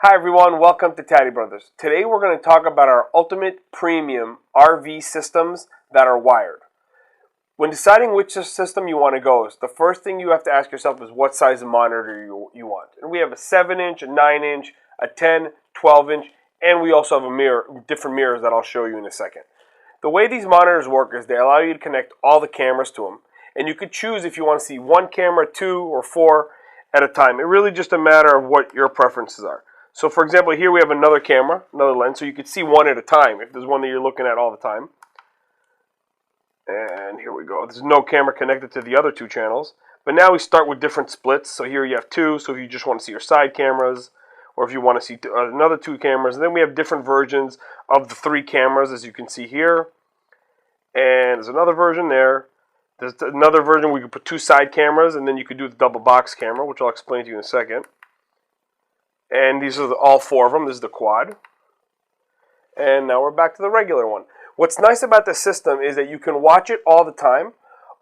Hi everyone, welcome to TadiBrothers. Today we're going to talk about our ultimate premium RV systems that are wired. When deciding which system you want to go, the first thing you have to ask yourself is what size monitor you want. And we have a 7-inch, a 9-inch, a 10, 12-inch, and we also have different mirrors that I'll show you in a second. The way these monitors work is they allow you to connect all the cameras to them, and you could choose if you want to see one camera, 2, or 4 at a time. It really just a matter of what your preferences are. So for example, here we have another camera, another lens, so you could see one at a time if there's one that you're looking at all the time. And here we go. There's no camera connected to the other two channels. But now we start with different splits. So here you have 2, so if you just want to see your side cameras, or if you want to see another 2 cameras. And then we have different versions of the 3 cameras, as you can see here. And there's another version there. There's another version where you can put 2 side cameras, and then you could do the double box camera, which I'll explain to you in a second. And these are all 4 of them. This is the quad. And now we're back to the regular one. What's nice about this system is that you can watch it all the time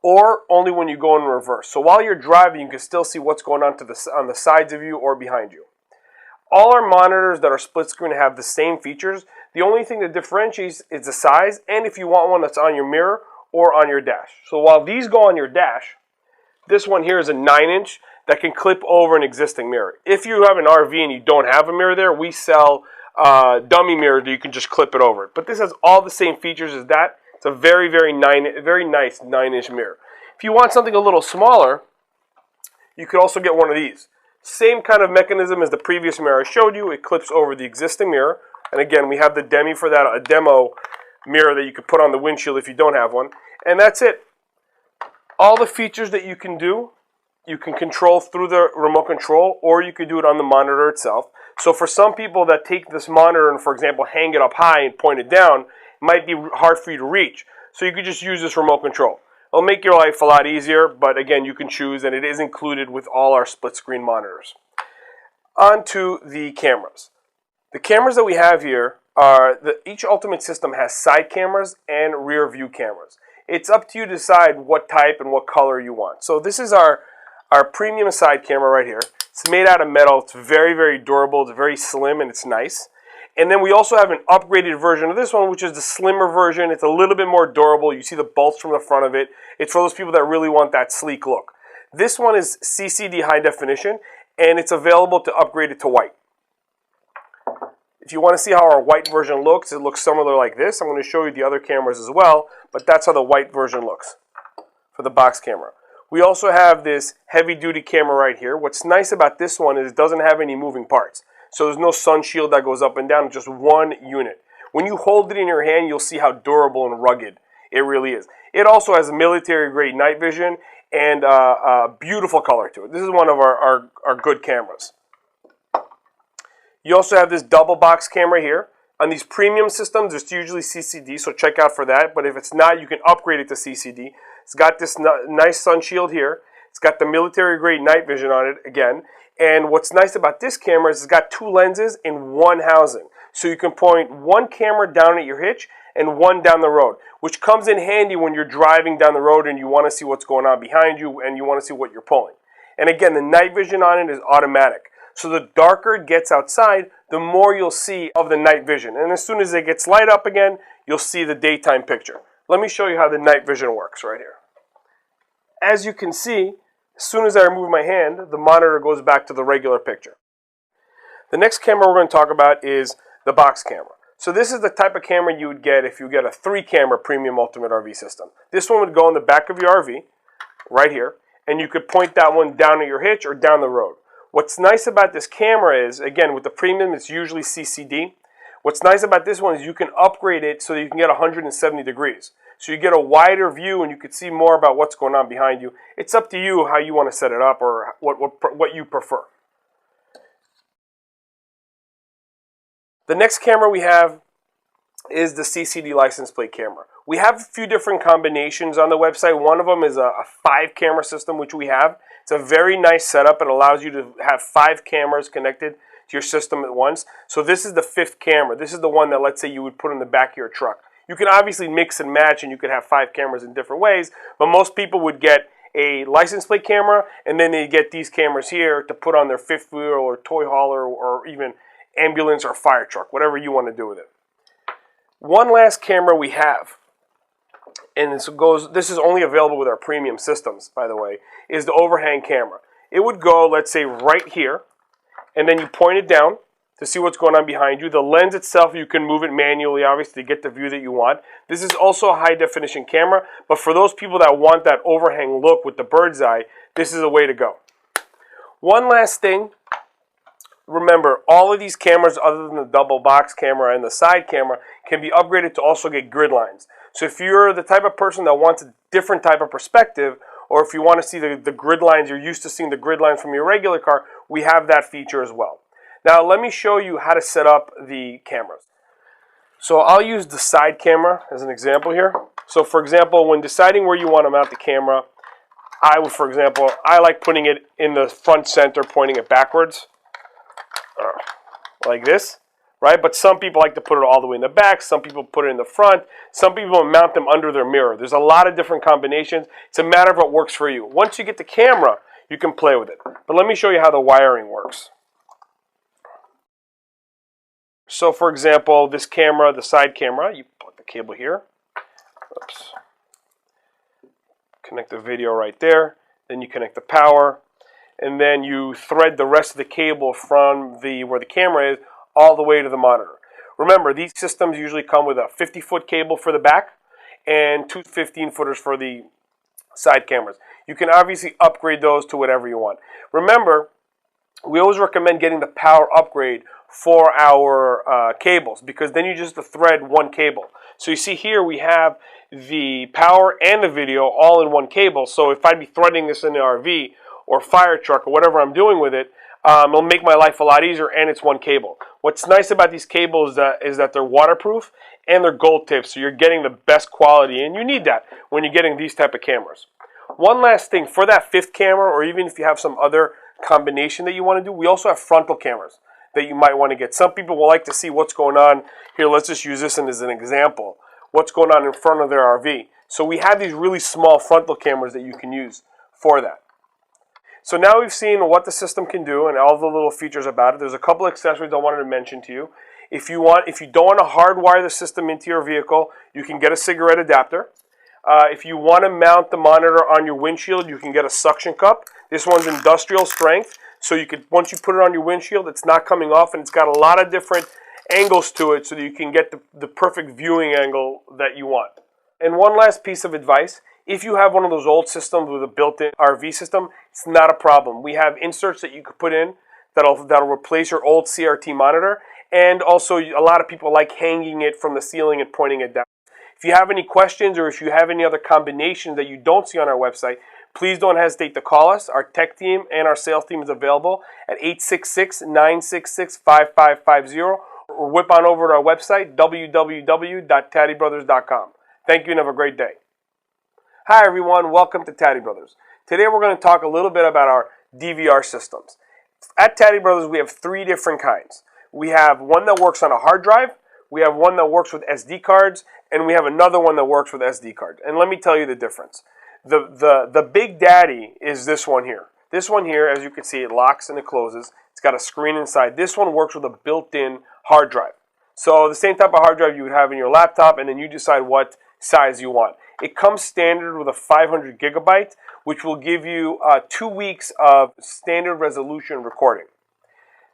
or only when you go in reverse. So while you're driving, you can still see what's going on on the sides of you or behind you. All our monitors that are split screen have the same features. The only thing that differentiates is the size and if you want one that's on your mirror or on your dash. So while these go on your dash, this one here is a 9-inch that can clip over an existing mirror. If you have an RV and you don't have a mirror there, we sell dummy mirrors that you can just clip it over. But this has all the same features as that. It's a very nice 9-inch mirror. If you want something a little smaller, you could also get one of these. Same kind of mechanism as the previous mirror I showed you. It clips over the existing mirror. And again, we have the demo for that, a demo mirror that you could put on the windshield if you don't have one. And that's it. All the features that you can do, you can control through the remote control, or you could do it on the monitor itself. So for some people that take this monitor and, for example, hang it up high and point it down, it might be hard for you to reach. So you could just use this remote control. It'll make your life a lot easier, but again, you can choose, and it is included with all our split screen monitors. On to the cameras. The cameras that we have here are, each Ultimate system has side cameras and rear view cameras. It's up to you to decide what type and what color you want. So this is our premium side camera right here. It's made out of metal. It's very durable. It's very slim and it's nice. And then we also have an upgraded version of this one, which is the slimmer version. It's a little bit more durable. You see the bolts from the front of it. It's for those people that really want that sleek look. This one is CCD high definition, and it's available to upgrade it to white. If you want to see how our white version looks, it looks similar like this. I'm going to show you the other cameras as well, but that's how the white version looks for the box camera. We also have this heavy-duty camera right here. What's nice about this one is it doesn't have any moving parts. So there's no sun shield that goes up and down, just one unit. When you hold it in your hand, you'll see how durable and rugged it really is. It also has military-grade night vision and a beautiful color to it. This is one of our good cameras. You also have this double box camera here. On these premium systems, it's usually CCD, so check out for that. But if it's not, you can upgrade it to CCD. It's got this nice sun shield here. It's got the military-grade night vision on it again. And what's nice about this camera is it's got 2 lenses in one housing. So you can point one camera down at your hitch and one down the road, which comes in handy when you're driving down the road and you want to see what's going on behind you and you want to see what you're pulling. And again, the night vision on it is automatic. So the darker it gets outside, the more you'll see of the night vision. And as soon as it gets light up again, you'll see the daytime picture. Let me show you how the night vision works right here. As you can see, as soon as I remove my hand, the monitor goes back to the regular picture. The next camera we're going to talk about is the box camera. So this is the type of camera you would get if you get a 3-camera premium Ultimate RV system. This one would go in the back of your RV, right here, and you could point that one down at your hitch or down the road. What's nice about this camera is, again, with the premium, it's usually CCD. What's nice about this one is you can upgrade it so that you can get 170 degrees. So you get a wider view and you can see more about what's going on behind you. It's up to you how you want to set it up or what you prefer. The next camera we have is the CCD license plate camera. We have a few different combinations on the website. One of them is a 5-camera system, which we have. It's a very nice setup. It allows you to have 5 cameras connected to your system at once. So this is the 5th camera. This is the one that, let's say, you would put in the back of your truck. You can obviously mix and match, and you could have 5 cameras in different ways, but most people would get a license plate camera, and then they get these cameras here to put on their fifth wheel or toy hauler or even ambulance or fire truck, whatever you want to do with it. One last camera we have, and this is only available with our premium systems, by the way, is the overhang camera. It would go, let's say, right here, and then you point it down to see what's going on behind you. The lens itself, you can move it manually, obviously, to get the view that you want. This is also a high-definition camera, but for those people that want that overhang look with the bird's eye, this is the way to go. One last thing. Remember, all of these cameras, other than the double box camera and the side camera, can be upgraded to also get grid lines. So if you're the type of person that wants a different type of perspective, or if you want to see the grid lines, you're used to seeing the grid lines from your regular car, we have that feature as well. Now let me show you how to set up the cameras. So I'll use the side camera as an example here. So for example, when deciding where you want to mount the camera, I like putting it in the front center, pointing it backwards. Like this, right? But some people like to put it all the way in the back. Some people put it in the front. Some people mount them under their mirror. There's a lot of different combinations. It's a matter of what works for you. Once you get the camera, you can play with it. But let me show you how the wiring works. So for example, this camera, the side camera, you put the cable here. Oops. Connect the video right there. Then you connect the power. And then you thread the rest of the cable from where the camera is all the way to the monitor. Remember, these systems usually come with a 50-foot cable for the back and two 15-footers for the side cameras. You can obviously upgrade those to whatever you want. Remember, we always recommend getting the power upgrade for our cables, because then you just thread one cable. So you see here we have the power and the video all in one cable. So if I'd be threading this in the RV, or fire truck, or whatever I'm doing with it, it'll make my life a lot easier, and it's one cable. What's nice about these cables is that they're waterproof and they're gold tipped, so you're getting the best quality, and you need that when you're getting these type of cameras. One last thing, for that fifth camera, or even if you have some other combination that you want to do, we also have frontal cameras that you might want to get. Some people will like to see what's going on. Here, let's just use this as an example. What's going on in front of their RV. So we have these really small frontal cameras that you can use for that. So now we've seen what the system can do and all the little features about it. There's a couple accessories I wanted to mention to you. If you don't want to hardwire the system into your vehicle, you can get a cigarette adapter. If you want to mount the monitor on your windshield, you can get a suction cup. This one's industrial strength, so you could, once you put it on your windshield, it's not coming off, and it's got a lot of different angles to it so that you can get the perfect viewing angle that you want. And one last piece of advice. If you have one of those old systems with a built-in RV system, it's not a problem. We have inserts that you could put in that'll replace your old CRT monitor, and also a lot of people like hanging it from the ceiling and pointing it down. If you have any questions, or if you have any other combinations that you don't see on our website, please don't hesitate to call us. Our tech team and our sales team is available at 866-966-5550, or whip on over to our website, www.TadiBrothers.com. Thank you and have a great day. Hi everyone, welcome to TadiBrothers. Today we're going to talk a little bit about our DVR systems. At TadiBrothers we have three different kinds. We have one that works on a hard drive, we have one that works with SD cards, and we have another one that works with SD cards. And let me tell you the difference. The big daddy is this one here. This one here, as you can see, it locks and it closes. It's got a screen inside. This one works with a built-in hard drive. So the same type of hard drive you would have in your laptop, and then you decide what size you want. It comes standard with a 500 gigabyte, which will give you 2 weeks of standard resolution recording.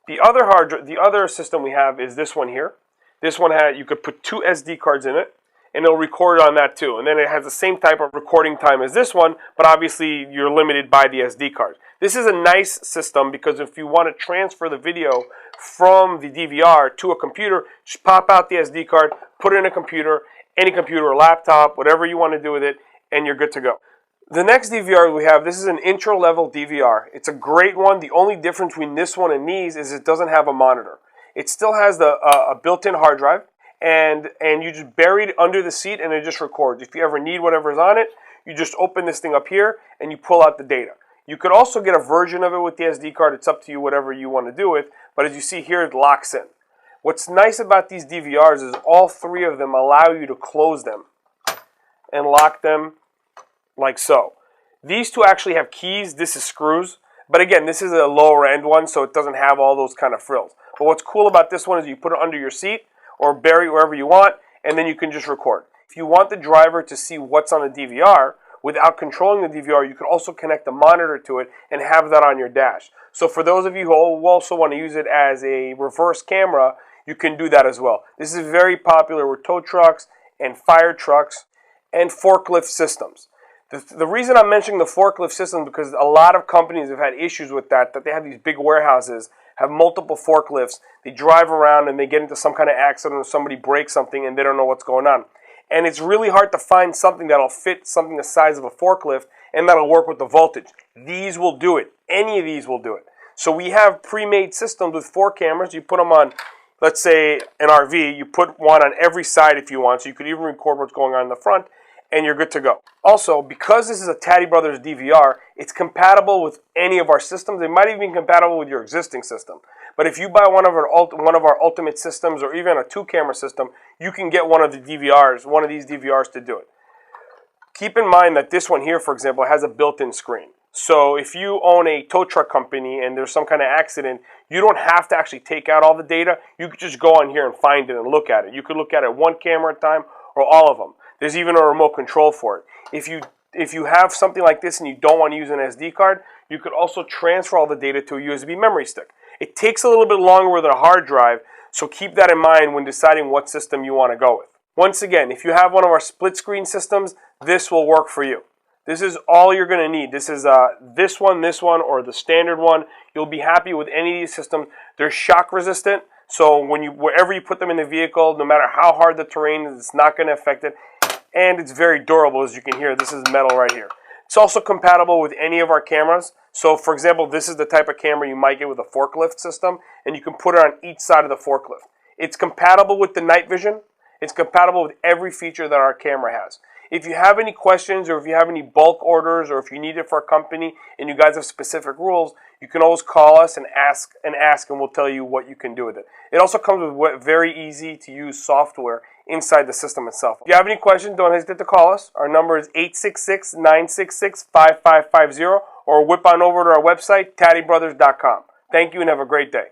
The other system we have is this one here. This one you could put 2 SD cards in it, and it'll record on that too. And then it has the same type of recording time as this one, but obviously you're limited by the SD card. This is a nice system because if you want to transfer the video from the DVR to a computer, just pop out the SD card, put it in a computer, any computer or laptop, whatever you want to do with it, and you're good to go. The next DVR we have, this is an intro level DVR. It's a great one. The only difference between this one and these is it doesn't have a monitor. It still has a built-in hard drive, and you just bury it under the seat and it just records. If you ever need whatever's on it, you just open this thing up here and you pull out the data. You could also get a version of it with the SD card. It's up to you, whatever you want to do with, but as you see here, it locks in. What's nice about these DVRs is all three of them allow you to close them and lock them like so. These two actually have keys. This is screws. But again, this is a lower end one, so it doesn't have all those kind of frills. But what's cool about this one is you put it under your seat or bury it wherever you want, and then you can just record. If you want the driver to see what's on the DVR without controlling the DVR, you can also connect the monitor to it and have that on your dash. So for those of you who also want to use it as a reverse camera, you can do that as well. This is very popular with tow trucks and fire trucks and forklift systems. The reason I'm mentioning the forklift system is because a lot of companies have had issues with that they have these big warehouses, have multiple forklifts, they drive around and they get into some kind of accident or somebody breaks something and they don't know what's going on. And it's really hard to find something that'll fit something the size of a forklift and that'll work with the voltage. These will do it. Any of these will do it. So we have pre-made systems with 4 cameras. You put them on, let's say, an RV. You put one on every side if you want, so you could even record what's going on in the front, and you're good to go. Also, because this is a TadiBrothers DVR, it's compatible with any of our systems. It might even be compatible with your existing system. But if you buy one of our ultimate systems or even a 2-camera system, you can get one of these DVRs to do it. Keep in mind that this one here, for example, has a built-in screen. So if you own a tow truck company and there's some kind of accident, you don't have to actually take out all the data. You could just go on here and find it and look at it. You could look at it 1 camera at a time or all of them. There's even a remote control for it. If you have something like this and you don't want to use an SD card, you could also transfer all the data to a USB memory stick. It takes a little bit longer with a hard drive, so keep that in mind when deciding what system you want to go with. Once again, if you have one of our split screen systems, this will work for you. This is all you're going to need. This is this one, or the standard one. You'll be happy with any of these systems. They're shock resistant, so wherever you put them in the vehicle, no matter how hard the terrain is, it's not going to affect it. And it's very durable, as you can hear. This is metal right here. It's also compatible with any of our cameras. So, for example, this is the type of camera you might get with a forklift system, and you can put it on each side of the forklift. It's compatible with the night vision. It's compatible with every feature that our camera has. If you have any questions or if you have any bulk orders or if you need it for a company and you guys have specific rules, you can always call us and ask and we'll tell you what you can do with it. It also comes with very easy to use software inside the system itself. If you have any questions, don't hesitate to call us. Our number is 866-966-5550 or whip on over to our website, TadiBrothers.com. Thank you and have a great day.